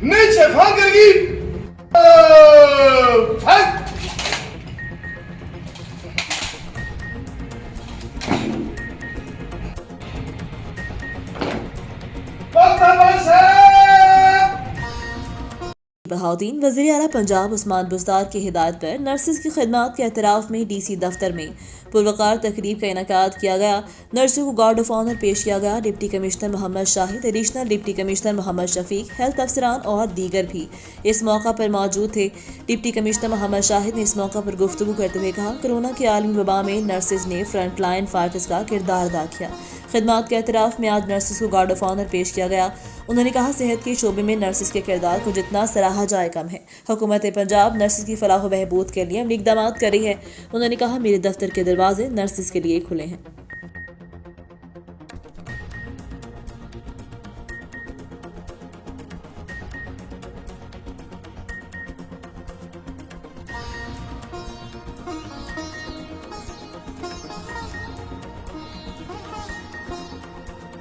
नीचे फेंक गिरगी फेंक। बहाउद्दीन वज़ीर आला पंजाब उस्मान बुज़दार की हिदायत पर नर्सिस की खिदमात के एतराफ़ में DC दफ्तर में पुरवकार तकरीब का इनेकाद किया गया। नर्सों को गार्ड ऑफ ऑनर पेश किया गया। Deputy commissioner Mohammad Shahid, additional deputy commissioner Mohammad Shafiq, health अफसरान और दीगर भी इस मौका पर मौजूद थे। डिप्टी कमिश्नर मोहम्मद शाहिद ने इस मौका पर गुफ्तगू करते हुए कहा, कोरोना के आलमी वबा में नर्सिस ने फ्रंट लाइन फाइटर्स का किरदार अदा किया। खिदमात के एतराफ़ में आज नर्सिस को गार्ड ऑफ ऑनर पेश किया गया। उन्होंने कहा, सेहत के शोबे में नर्सिस के किरदार को जितना सराहा जाए कम है। हुकूमत पंजाब नर्सिस की फलाह व बहबूद के लिए अमली इक़दामात कर रही है। उन्होंने कहा, मेरे दफ्तर के दरवाजे नर्सिस के लिए खुले हैं।